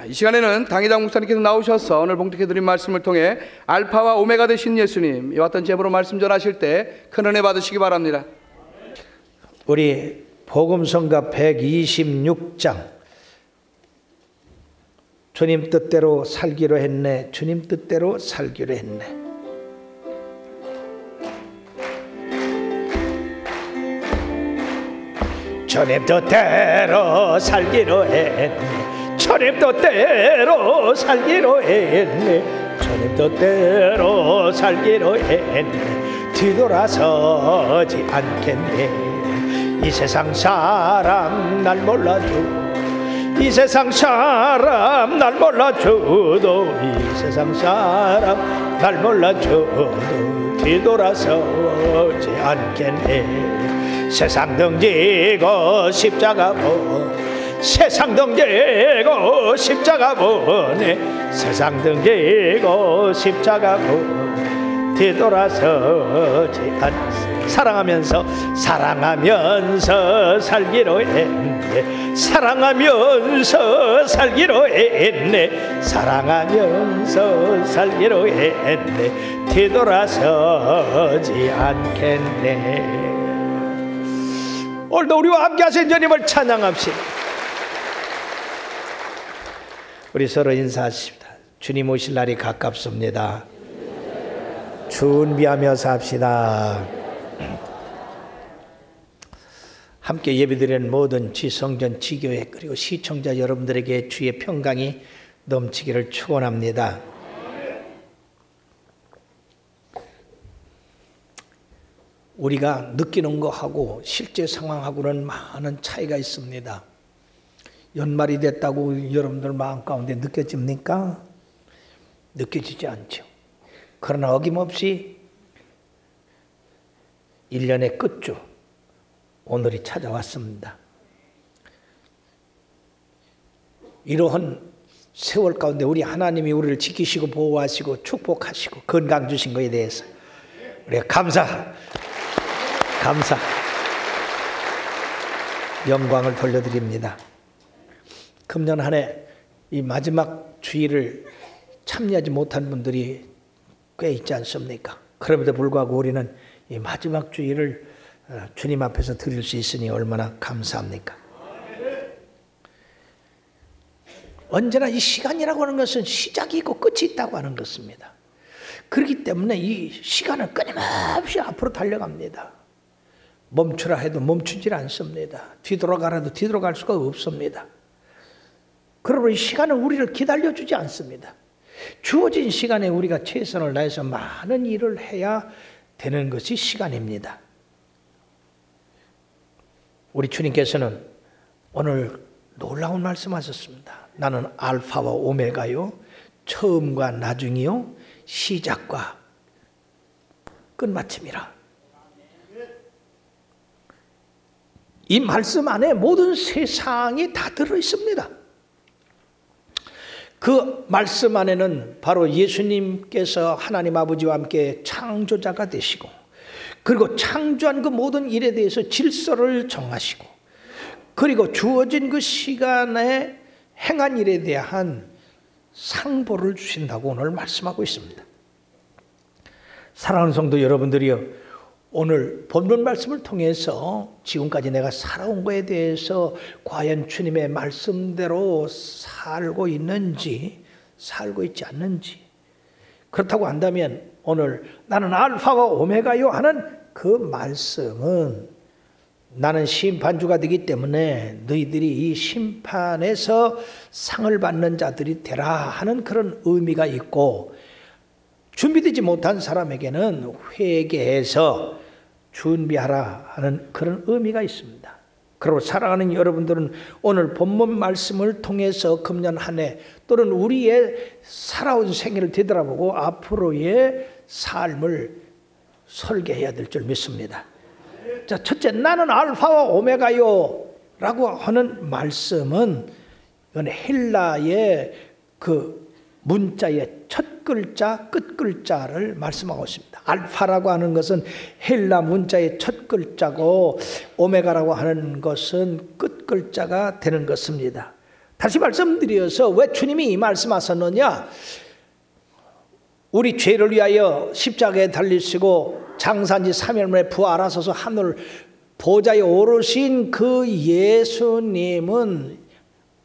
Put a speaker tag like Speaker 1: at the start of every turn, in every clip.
Speaker 1: 이 시간에는 당회장 목사님께서 나오셔서 오늘 봉독해드린 말씀을 통해 알파와 오메가 되신 예수님, 이와 같은 제보로 말씀 전하실 때 큰 은혜 받으시기 바랍니다.
Speaker 2: 우리 복음성가 126장, 주님 뜻대로 살기로 했네, 주님 뜻대로 살기로 했네. 주님 뜻대로 살기로 했네, 주님 뜻대로 살기로 했네, 주님 뜻대로 살기로 했네. 뒤돌아서지 않겠네. 이 세상 사람 날 몰라도, 이 세상 사람 날 몰라줘도, 이 세상 사람 날 몰라줘도 뒤돌아서지 않겠네. 세상 등지고 십자가 보, 세상 등지고 십자가 보네, 세상 등지고 십자가 보 뒤돌아서지 않겠네. 사랑하면서 살기로 했네, 사랑하면서 살기로 했네, 사랑하면서 살기로 했네. 뒤돌아서지 않겠네. 오늘도 우리와 함께 하신 주님을 찬양합시다. 우리 서로 인사하십시다. 주님 오실 날이 가깝습니다. 준비하며 삽시다. 함께 예배드리는 모든 지성전 지교회 그리고 시청자 여러분들에게 주의 평강이 넘치기를 축원합니다. 우리가 느끼는 것하고 실제 상황하고는 많은 차이가 있습니다. 연말이 됐다고 여러분들 마음 가운데 느껴집니까? 느껴지지 않죠. 그러나 어김없이 1년의 끝주 오늘이 찾아왔습니다. 이러한 세월 가운데 우리 하나님이 우리를 지키시고 보호하시고 축복하시고 건강 주신 것에 대해서 우리가 감사 영광을 돌려드립니다. 금년 한 해 이 마지막 주일을 참여하지 못한 분들이 꽤 있지 않습니까? 그럼에도 불구하고 우리는 이 마지막 주일을 주님 앞에서 드릴 수 있으니 얼마나 감사합니까? 언제나 이 시간이라고 하는 것은 시작이 있고 끝이 있다고 하는 것입니다. 그렇기 때문에 이 시간은 끊임없이 앞으로 달려갑니다. 멈추라 해도 멈추질 않습니다. 뒤돌아가라도 뒤돌아갈 수가 없습니다. 그러므로 이 시간은 우리를 기다려주지 않습니다. 주어진 시간에 우리가 최선을 다해서 많은 일을 해야 되는 것이 시간입니다. 우리 주님께서는 오늘 놀라운 말씀하셨습니다. 나는 알파와 오메가요, 처음과 나중이요, 시작과 끝마침이라. 이 말씀 안에 모든 세상이 다 들어있습니다. 그 말씀 안에는 바로 예수님께서 하나님 아버지와 함께 창조자가 되시고, 그리고 창조한 그 모든 일에 대해서 질서를 정하시고, 그리고 주어진 그 시간에 행한 일에 대한 상보를 주신다고 오늘 말씀하고 있습니다. 사랑하는 성도 여러분들이요, 오늘 본문 말씀을 통해서 지금까지 내가 살아온 것에 대해서 과연 주님의 말씀대로 살고 있는지, 살고 있지 않는지, 그렇다고 한다면 오늘 나는 알파와 오메가요 하는 그 말씀은 나는 심판주가 되기 때문에 너희들이 이 심판에서 상을 받는 자들이 되라 하는 그런 의미가 있고, 준비되지 못한 사람에게는 회개해서 준비하라 하는 그런 의미가 있습니다. 그리고 사랑하는 여러분들은 오늘 본문 말씀을 통해서 금년 한 해 또는 우리의 살아온 생애를 되돌아보고 앞으로의 삶을 설계해야 될 줄 믿습니다. 자, 첫째, 나는 알파와 오메가요 라고 하는 말씀은 이건 헬라의 그 문자의 첫 글자, 끝 글자를 말씀하고 있습니다. 알파라고 하는 것은 헬라 문자의 첫 글자고 오메가라고 하는 것은 끝 글자가 되는 것입니다. 다시 말씀드려서 왜 주님이 이 말씀하셨느냐? 우리 죄를 위하여 십자가에 달리시고 장사한 지 3일 만에 부활하셔서 하늘 보좌에 오르신 그 예수님은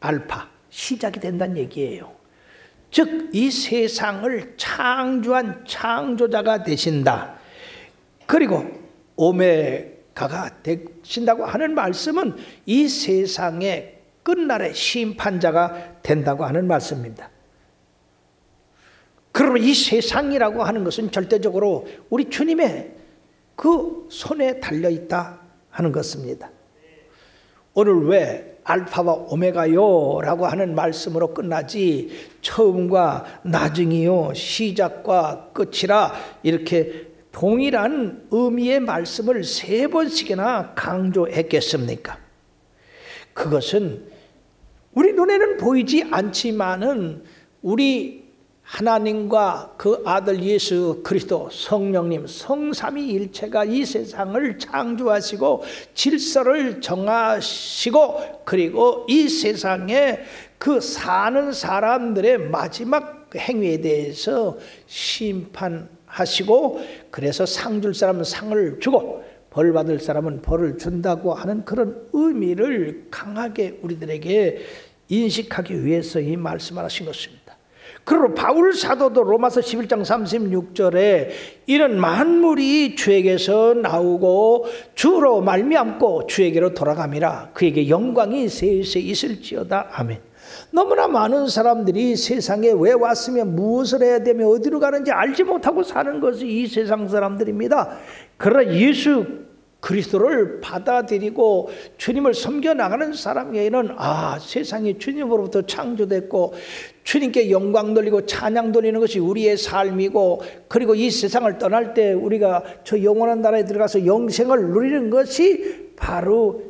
Speaker 2: 알파, 시작이 된다는 얘기예요. 즉 이 세상을 창조한 창조자가 되신다. 그리고 오메가가 되신다고 하는 말씀은 이 세상의 끝날의 심판자가 된다고 하는 말씀입니다. 그러면 이 세상이라고 하는 것은 절대적으로 우리 주님의 그 손에 달려있다 하는 것입니다. 오늘 왜 알파와 오메가요 라고 하는 말씀으로 끝나지 처음과 나중이요 시작과 끝이라 이렇게 동일한 의미의 말씀을 3번씩이나 강조했겠습니까? 그것은 우리 눈에는 보이지 않지만은 우리 하나님과 그 아들 예수 그리스도 성령님 성삼위일체가 이 세상을 창조하시고 질서를 정하시고 그리고 이 세상에 그 사는 사람들의 마지막 행위에 대해서 심판하시고 그래서 상 줄 사람은 상을 주고 벌 받을 사람은 벌을 준다고 하는 그런 의미를 강하게 우리들에게 인식하기 위해서 이 말씀을 하신 것입니다. 그리고 바울 사도도 로마서 11장 36절에 이런 만물이 주에게서 나오고 주로 말미암고 주에게로 돌아감이라 그에게 영광이 세세 있을지어다. 아멘. 너무나 많은 사람들이 세상에 왜 왔으며 무엇을 해야 되며 어디로 가는지 알지 못하고 사는 것이 이 세상 사람들입니다. 그러나 예수 그리스도를 받아들이고 주님을 섬겨나가는 사람에게는 세상이 주님으로부터 창조됐고 주님께 영광 돌리고 찬양 돌리는 것이 우리의 삶이고 그리고 이 세상을 떠날 때 우리가 저 영원한 나라에 들어가서 영생을 누리는 것이 바로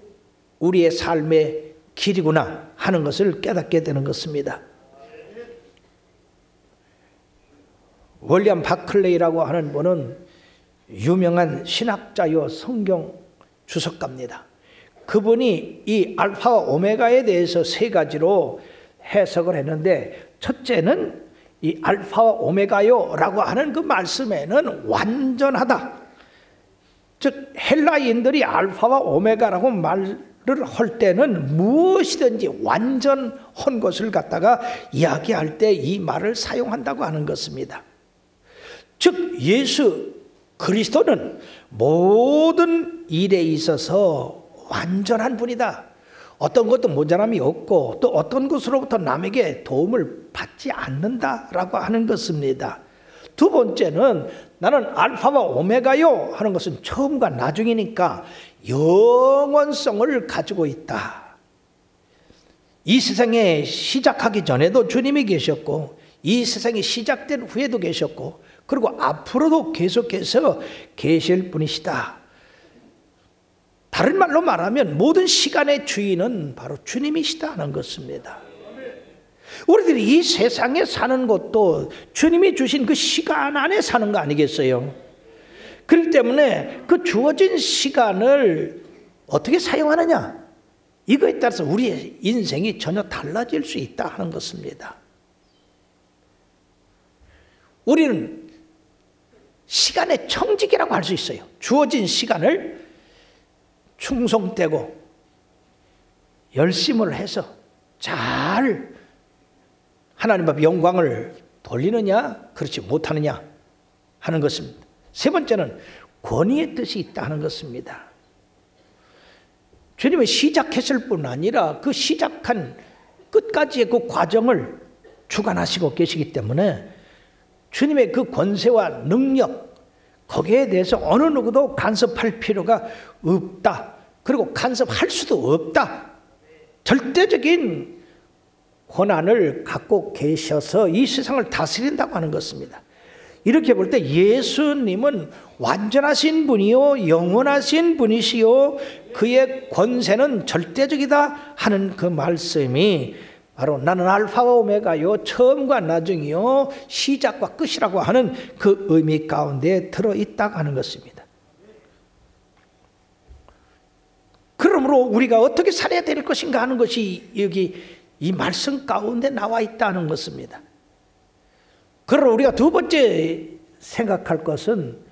Speaker 2: 우리의 삶의 길이구나 하는 것을 깨닫게 되는 것입니다. 윌리엄 바클레이라고 하는 분은 유명한 신학자요 성경 주석가입니다. 그분이 이 알파와 오메가에 대해서 3가지로 해석을 했는데 첫째는 이 알파와 오메가요 라고 하는 그 말씀에는 완전하다. 즉 헬라인들이 알파와 오메가라고 말을 할 때는 무엇이든지 완전한 것을 갖다가 이야기할 때 이 말을 사용한다고 하는 것입니다. 즉 예수 그리스도는 모든 일에 있어서 완전한 분이다. 어떤 것도 모자람이 없고 또 어떤 것으로부터 남에게 도움을 받지 않는다라고 하는 것입니다. 두 번째는 나는 알파와 오메가요 하는 것은 처음과 나중이니까 영원성을 가지고 있다. 이 세상에 시작하기 전에도 주님이 계셨고 이 세상이 시작된 후에도 계셨고 그리고 앞으로도 계속해서 계실 분이시다. 다른 말로 말하면 모든 시간의 주인은 바로 주님이시다 하는 것입니다. 우리들이 이 세상에 사는 것도 주님이 주신 그 시간 안에 사는 거 아니겠어요? 그렇기 때문에 그 주어진 시간을 어떻게 사용하느냐 이거에 따라서 우리의 인생이 전혀 달라질 수 있다 하는 것입니다. 우리는 시간의 청직이라고 할 수 있어요. 주어진 시간을 충성되고 열심을 해서 잘 하나님 앞에 영광을 돌리느냐 그렇지 못하느냐 하는 것입니다. 세 번째는 권위의 뜻이 있다 하는 것입니다. 주님이 시작했을 뿐 아니라 그 시작한 끝까지의 그 과정을 주관하시고 계시기 때문에 주님의 그 권세와 능력 거기에 대해서 어느 누구도 간섭할 필요가 없다. 그리고 간섭할 수도 없다. 절대적인 권한을 갖고 계셔서 이 세상을 다스린다고 하는 것입니다. 이렇게 볼 때 예수님은 완전하신 분이요 영원하신 분이시요 그의 권세는 절대적이다 하는 그 말씀이 바로 나는 알파와 오메가요 처음과 나중이요 시작과 끝이라고 하는 그 의미 가운데 들어있다고 하는 것입니다. 그러므로 우리가 어떻게 살아야 될 것인가 하는 것이 여기 이 말씀 가운데 나와 있다는 것입니다. 그러나 우리가 두 번째 생각할 것은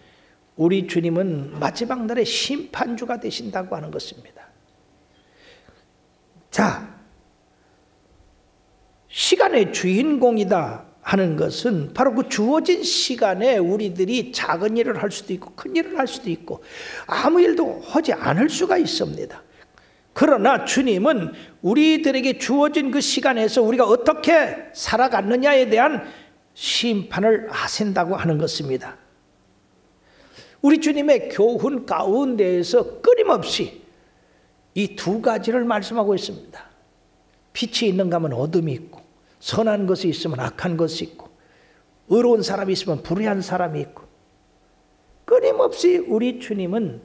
Speaker 2: 우리 주님은 마지막 날의 심판주가 되신다고 하는 것입니다. 자, 시간의 주인공이다 하는 것은 바로 그 주어진 시간에 우리들이 작은 일을 할 수도 있고 큰 일을 할 수도 있고 아무 일도 하지 않을 수가 있습니다. 그러나 주님은 우리들에게 주어진 그 시간에서 우리가 어떻게 살아갔느냐에 대한 심판을 하신다고 하는 것입니다. 우리 주님의 교훈 가운데에서 끊임없이 이 두 가지를 말씀하고 있습니다. 빛이 있는가 하면 어둠이 있고, 선한 것이 있으면 악한 것이 있고, 의로운 사람이 있으면 불의한 사람이 있고, 끊임없이 우리 주님은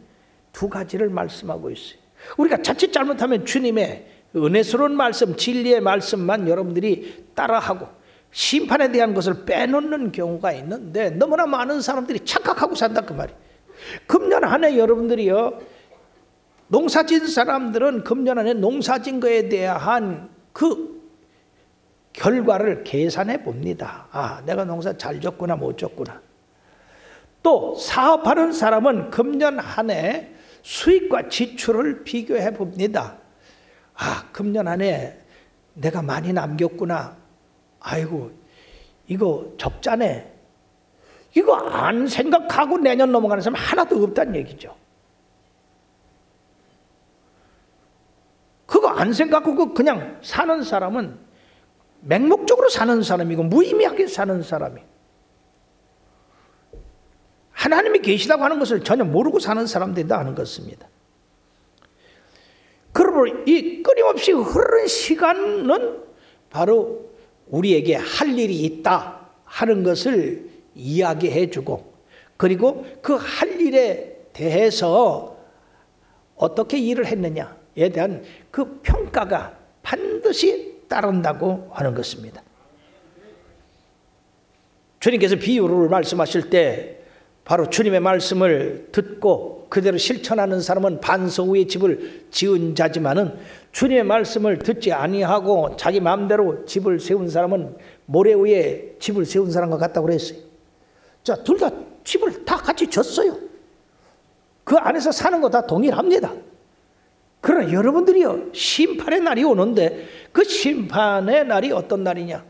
Speaker 2: 두 가지를 말씀하고 있어요. 우리가 자칫 잘못하면 주님의 은혜스러운 말씀, 진리의 말씀만 여러분들이 따라하고 심판에 대한 것을 빼놓는 경우가 있는데, 너무나 많은 사람들이 착각하고 산다 그 말이에요. 금년 한 해 여러분들이요, 농사진 사람들은 금년 한 해 농사진 거에 대한 그 결과를 계산해 봅니다. 아, 내가 농사 잘 졌구나 못 졌구나. 또 사업하는 사람은 금년 한 해 수익과 지출을 비교해 봅니다. 아, 금년 한 해 내가 많이 남겼구나. 아이고, 이거 적자네. 이거 안 생각하고 내년 넘어가는 사람 하나도 없다는 얘기죠. 그거 안 생각하고 그냥 사는 사람은 맹목적으로 사는 사람이고 무의미하게 사는 사람이, 하나님이 계시다고 하는 것을 전혀 모르고 사는 사람들이다 하는 것입니다. 그러므로 이 끊임없이 흐르는 시간은 바로 우리에게 할 일이 있다 하는 것을 이야기해 주고, 그리고 그 할 일에 대해서 어떻게 일을 했느냐에 대한 그 평가가 반드시 따른다고 하는 것입니다. 주님께서 비유를 말씀하실 때 바로 주님의 말씀을 듣고 그대로 실천하는 사람은 반석 위에 집을 지은 자지만은 주님의 말씀을 듣지 아니하고 자기 마음대로 집을 세운 사람은 모래 위에 집을 세운 사람과 같다고 그랬어요. 자, 둘 다 집을 다 같이 졌어요. 그 안에서 사는 거 다 동일합니다. 그러나 여러분들이요, 심판의 날이 오는데 그 심판의 날이 어떤 날이냐?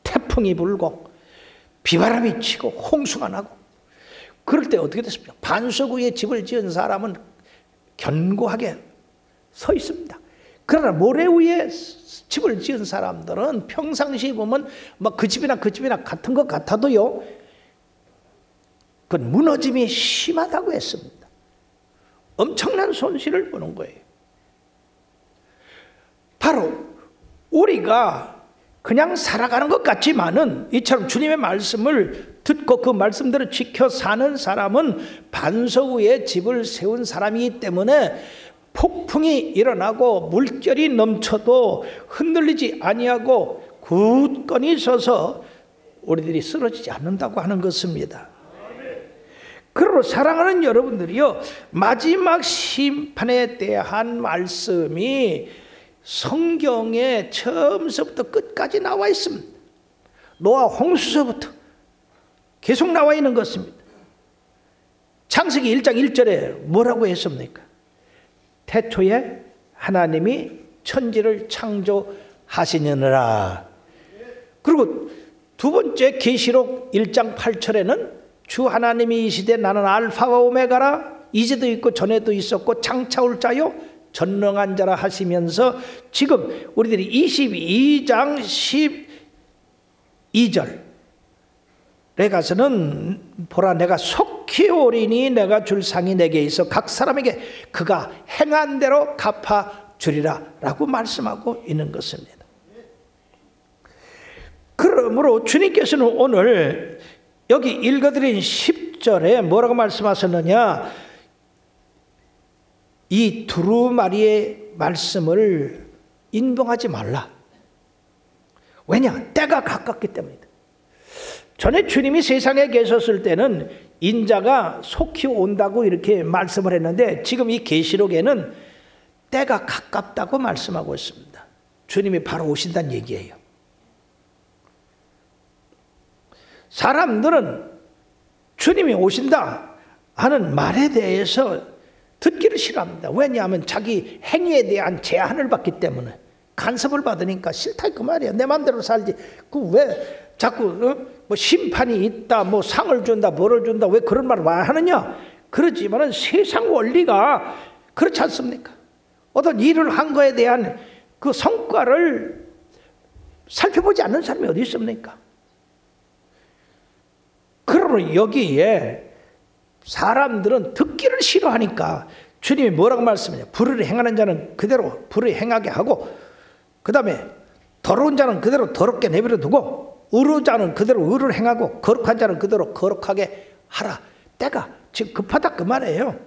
Speaker 2: 태풍이 불고 비바람이 치고 홍수가 나고, 그럴 때 어떻게 됐습니까? 반석 위에 집을 지은 사람은 견고하게 서 있습니다. 그러나 모래 위에 집을 지은 사람들은 평상시에 보면 막 그 집이나 그 집이나 같은 것 같아도요, 그 무너짐이 심하다고 했습니다. 엄청난 손실을 보는 거예요. 바로 우리가 그냥 살아가는 것 같지만은 이처럼 주님의 말씀을 듣고 그 말씀대로 지켜 사는 사람은 반석 위에 집을 세운 사람이기 때문에 폭풍이 일어나고 물결이 넘쳐도 흔들리지 아니하고 굳건히 서서 우리들이 쓰러지지 않는다고 하는 것입니다. 그러므로 사랑하는 여러분들이요, 마지막 심판에 대한 말씀이 성경에 처음서부터 끝까지 나와 있습니다. 노아 홍수서부터 계속 나와 있는 것입니다. 창세기 1장 1절에 뭐라고 했습니까? 태초에 하나님이 천지를 창조하시느니라. 그리고 두 번째 계시록 1장 8절에는 주 하나님이 이 시대 나는 알파와 오메가라, 이제도 있고 전에도 있었고 장차올 자요 전능한 자라 하시면서 지금 우리들이 22장 12절에 가서는 보라 내가 속히 오리니 내가 줄 상이 내게 있어 각 사람에게 그가 행한 대로 갚아주리라 라고 말씀하고 있는 것입니다. 그러므로 주님께서는 오늘 여기 읽어드린 10절에 뭐라고 말씀하셨느냐, 이 두루마리의 말씀을 인봉하지 말라. 왜냐? 때가 가깝기 때문이다. 전에 주님이 세상에 계셨을 때는 인자가 속히 온다고 이렇게 말씀을 했는데 지금 이 계시록에는 때가 가깝다고 말씀하고 있습니다. 주님이 바로 오신다는 얘기예요. 사람들은 주님이 오신다 하는 말에 대해서 듣기를 싫어합니다. 왜냐하면 자기 행위에 대한 제한을 받기 때문에, 간섭을 받으니까 싫다 그 말이에요. 내 마음대로 살지. 그 왜 자꾸 뭐 심판이 있다, 뭐 상을 준다, 뭐를 준다, 왜 그런 말을 하느냐? 그렇지만은 세상 원리가 그렇지 않습니까? 어떤 일을 한 거에 대한 그 성과를 살펴보지 않는 사람이 어디 있습니까? 그러므로 여기에 사람들은 듣기를 싫어하니까 주님이 뭐라고 말씀하냐? 불의를 행하는 자는 그대로 불의 행하게 하고, 그 다음에 더러운 자는 그대로 더럽게 내버려 두고, 의로운 자는 그대로 의를 행하고, 거룩한 자는 그대로 거룩하게 하라. 때가 지금 급하다 그 말이에요.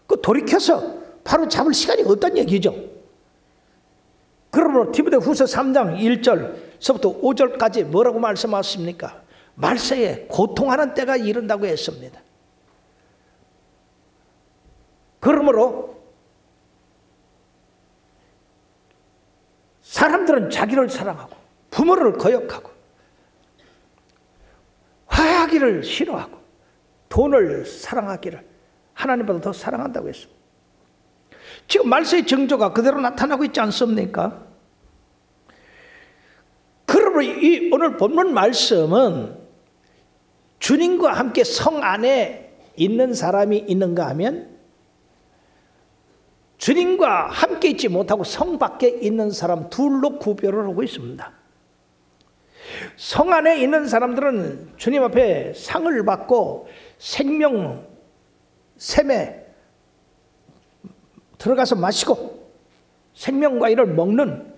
Speaker 2: 그 돌이켜서 바로 잡을 시간이 없다는 얘기죠. 그러므로 디모데후서 3장 1절서부터 5절까지 뭐라고 말씀하십니까? 말세에 고통하는 때가 이른다고 했습니다. 그러므로 사람들은 자기를 사랑하고 부모를 거역하고 화해하기를 싫어하고 돈을 사랑하기를 하나님보다 더 사랑한다고 했습니다. 지금 말세의 징조가 그대로 나타나고 있지 않습니까? 그러므로 이 오늘 본문 말씀은 주님과 함께 성 안에 있는 사람이 있는가 하면 주님과 함께 있지 못하고 성 밖에 있는 사람 둘로 구별을 하고 있습니다. 성 안에 있는 사람들은 주님 앞에 상을 받고 생명 샘에 들어가서 마시고 생명과일을 먹는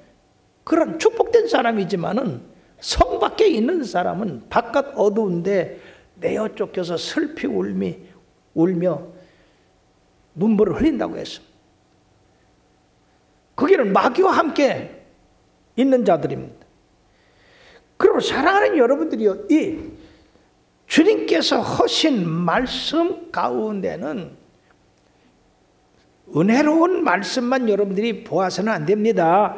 Speaker 2: 그런 축복된 사람이지만은 성 밖에 있는 사람은 바깥 어두운데 내어 쫓겨서 슬피 울며 눈물을 흘린다고 했습니다. 거기는 마귀와 함께 있는 자들입니다. 그리고 사랑하는 여러분들이요, 이 주님께서 하신 말씀 가운데는 은혜로운 말씀만 여러분들이 보아서는 안 됩니다.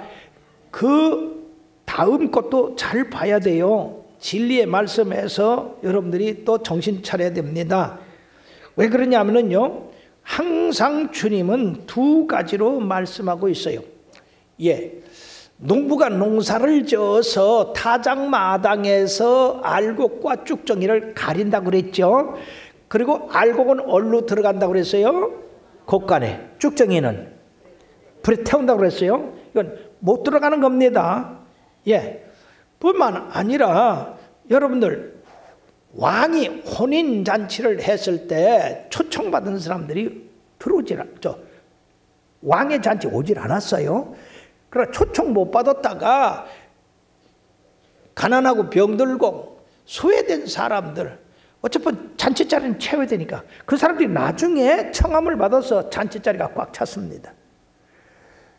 Speaker 2: 그 다음 것도 잘 봐야 돼요. 진리의 말씀에서 여러분들이 또 정신 차려야 됩니다. 왜 그러냐면요, 항상 주님은 두 가지로 말씀하고 있어요. 농부가 농사를 지어서 타작마당에서 알곡과 쭉정이를 가린다고 그랬죠. 그리고 알곡은 얼로 들어간다고 그랬어요? 곡간에. 쭉정이는 불에 태운다고 그랬어요. 이건 못 들어가는 겁니다. 뿐만 아니라 여러분들, 왕이 혼인잔치를 했을 때 초청받은 사람들이 들어오질 않죠. 왕의 잔치 오질 않았어요. 그러나 초청 못 받았다가 가난하고 병들고 소외된 사람들, 어차피 잔치 자리는 채워야 되니까 그 사람들이 나중에 청함을 받아서 잔치 자리가 꽉 찼습니다.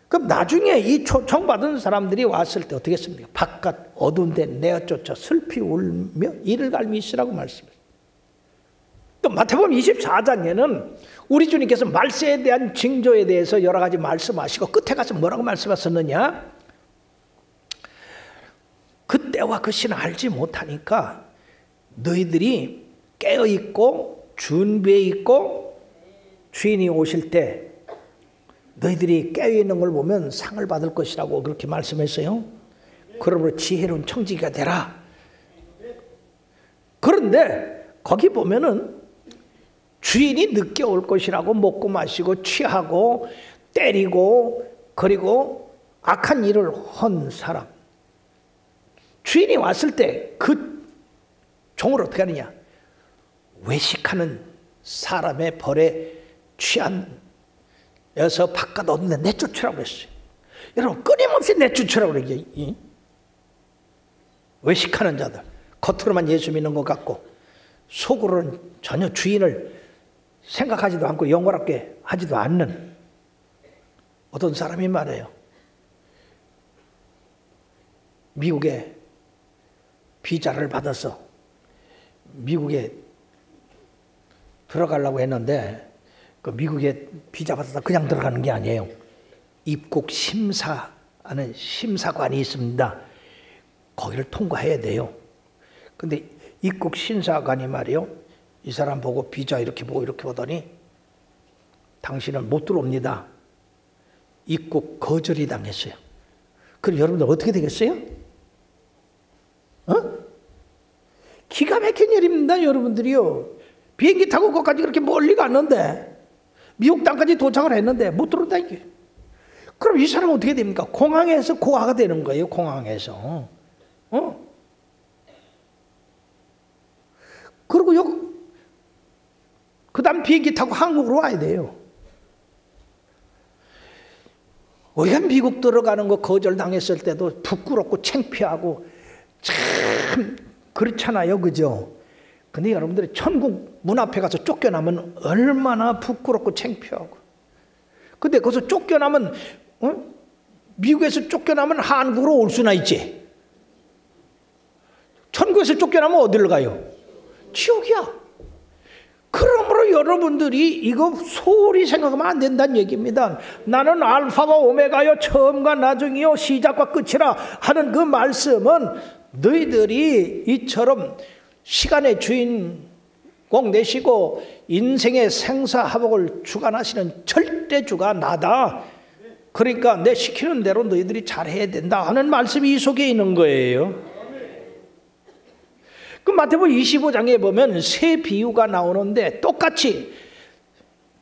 Speaker 2: 그럼 나중에 이 초청받은 사람들이 왔을 때 어떻게 했습니까? 바깥 어두운 데 내어쫓아 슬피 울며 이를 갈미 있으라고 말씀했어요. 또 마태복음 24장에는 우리 주님께서 말세에 대한 징조에 대해서 여러 가지 말씀하시고 끝에 가서 뭐라고 말씀하셨느냐? 그 때와 그 시는 알지 못하니까 너희들이 깨어있고 준비해 있고 주인이 오실 때 너희들이 깨어있는 걸 보면 상을 받을 것이라고 그렇게 말씀했어요. 그러므로 지혜로운 청지기가 되라. 그런데 거기 보면은 주인이 늦게 올 것이라고 먹고 마시고 취하고 때리고 그리고 악한 일을 한 사람, 주인이 왔을 때 그 종을 어떻게 하느냐? 외식하는 사람의 벌에 취한여서 바깥 어딘데 내쫓으라고 했어요. 여러분, 끊임없이 내쫓으라고 그래요. 외식하는 자들, 겉으로만 예수 믿는 것 같고 속으로는 전혀 주인을 생각하지도 않고 영원하게 하지도 않는 어떤 사람이 말해요. 미국에 비자를 받아서 미국에 들어가려고 했는데 그 미국에 비자 받아서 그냥 들어가는 게 아니에요. 입국 심사하는 심사관이 있습니다. 거기를 통과해야 돼요. 근데 입국 심사관이 말이요, 이 사람 보고 비자 이렇게 보고 이렇게 보더니 당신은 못 들어옵니다. 입국 거절이 당했어요. 그럼 여러분들 어떻게 되겠어요? 기가 막힌 일입니다. 여러분들이요, 비행기 타고 거기까지 그렇게 멀리 갔는데 미국 땅까지 도착을 했는데 못 들어온다니까. 그럼 이 사람은 어떻게 됩니까? 공항에서 고아가 되는 거예요. 공항에서. 그리고 그 다음 비행기 타고 한국으로 와야 돼요. 우리가 미국 들어가는 거 거절당했을 때도 부끄럽고 창피하고 참 그렇잖아요. 그죠? 근데 여러분들이 천국 문 앞에 가서 쫓겨나면 얼마나 부끄럽고 창피하고. 근데 거기서 쫓겨나면, 미국에서 쫓겨나면 한국으로 올 수나 있지. 천국에서 쫓겨나면 어디로 가요? 지옥이야. 그러므로 여러분들이 이거 소홀히 생각하면 안 된다는 얘기입니다. 나는 알파와 오메가요, 처음과 나중이요, 시작과 끝이라 하는 그 말씀은 너희들이 이처럼 시간의 주인공 되시고 인생의 생사화복을 주관하시는 절대주가 나다. 그러니까 내 시키는 대로 너희들이 잘해야 된다 하는 말씀이 이 속에 있는 거예요. 그 마태복음 25장에 보면 세 비유가 나오는데 똑같이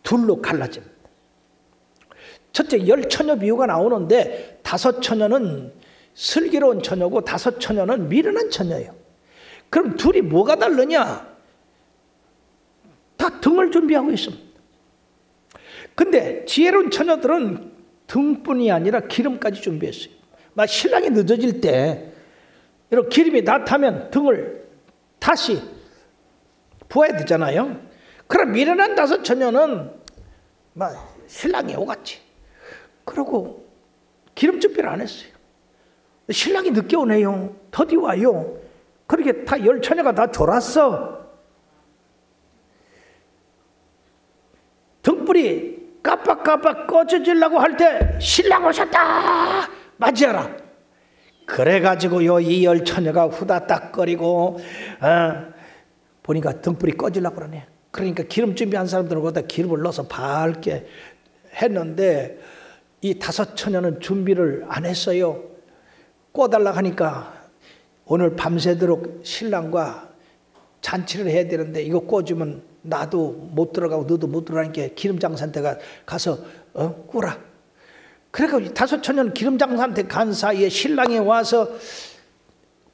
Speaker 2: 둘로 갈라집니다. 첫째, 10처녀 비유가 나오는데 5처녀는 슬기로운 처녀고 5처녀는 미련한 처녀예요. 그럼 둘이 뭐가 다르냐? 다 등을 준비하고 있습니다. 근데 지혜로운 처녀들은 등뿐이 아니라 기름까지 준비했어요. 막 신랑이 늦어질 때 이렇게 기름이 다 타면 등을 다시 부어야 되잖아요. 그럼 미련한 5처녀는 막 신랑이 오갔지. 그러고 기름 준비를 안 했어요. 신랑이 늦게 오네요. 더디 와요. 그렇게 다 10처녀가 다 졸았어. 등불이 깜빡깜빡 꺼져지려고 할 때 신랑 오셨다 맞이하라. 그래가지고요, 이 10처녀가 후다닥거리고 보니까 등불이 꺼지려고 그러네. 그러니까 기름 준비한 사람들은 거기다 기름을 넣어서 밝게 했는데 이 5처녀는 준비를 안 했어요. 꺼달라고 하니까 오늘 밤새도록 신랑과 잔치를 해야 되는데 이거 꺼주면 나도 못 들어가고 너도 못 들어가니까 기름장사한테 가서 꾸라. 그러니까 5처녀는 기름장사한테 간 사이에 신랑이 와서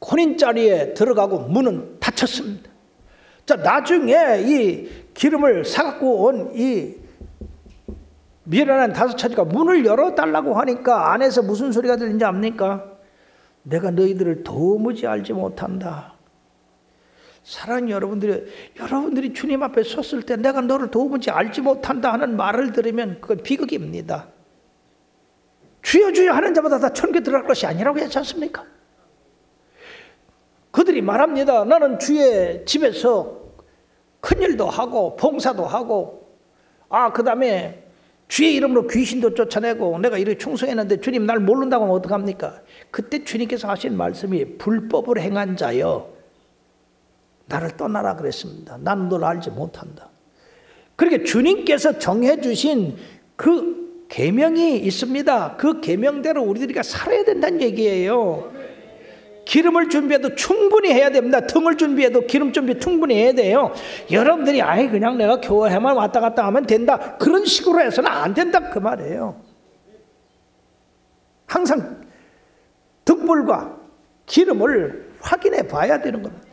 Speaker 2: 혼인자리에 들어가고 문은 닫혔습니다. 자, 나중에 이 기름을 사갖고 온 이 미련한 5처녀가 문을 열어달라고 하니까 안에서 무슨 소리가 들리는지 압니까? 내가 너희들을 도무지 알지 못한다. 사랑하는 여러분들이 주님 앞에 섰을 때 내가 너를 도무지 알지 못한다 하는 말을 들으면 그건 비극입니다. 주여 주여 하는 자마다 다 천국에 들어갈 것이 아니라고 했지 않습니까? 그들이 말합니다. 나는 주의 집에서 큰일도 하고 봉사도 하고 그 다음에 주의 이름으로 귀신도 쫓아내고 내가 이렇게 충성했는데 주님 날 모른다고 하면 어떡합니까? 그때 주님께서 하신 말씀이 불법을 행한 자여 나를 떠나라 그랬습니다. 나는 널 알지 못한다. 그러니까 주님께서 정해주신 그 계명이 있습니다. 그 계명대로 우리들이 살아야 된다는 얘기예요. 기름을 준비해도 충분히 해야 됩니다. 등을 준비해도 기름 준비 충분히 해야 돼요. 여러분들이 그냥 내가 교회만 왔다 갔다 하면 된다. 그런 식으로 해서는 안 된다 그 말이에요. 항상 등불과 기름을 확인해 봐야 되는 겁니다.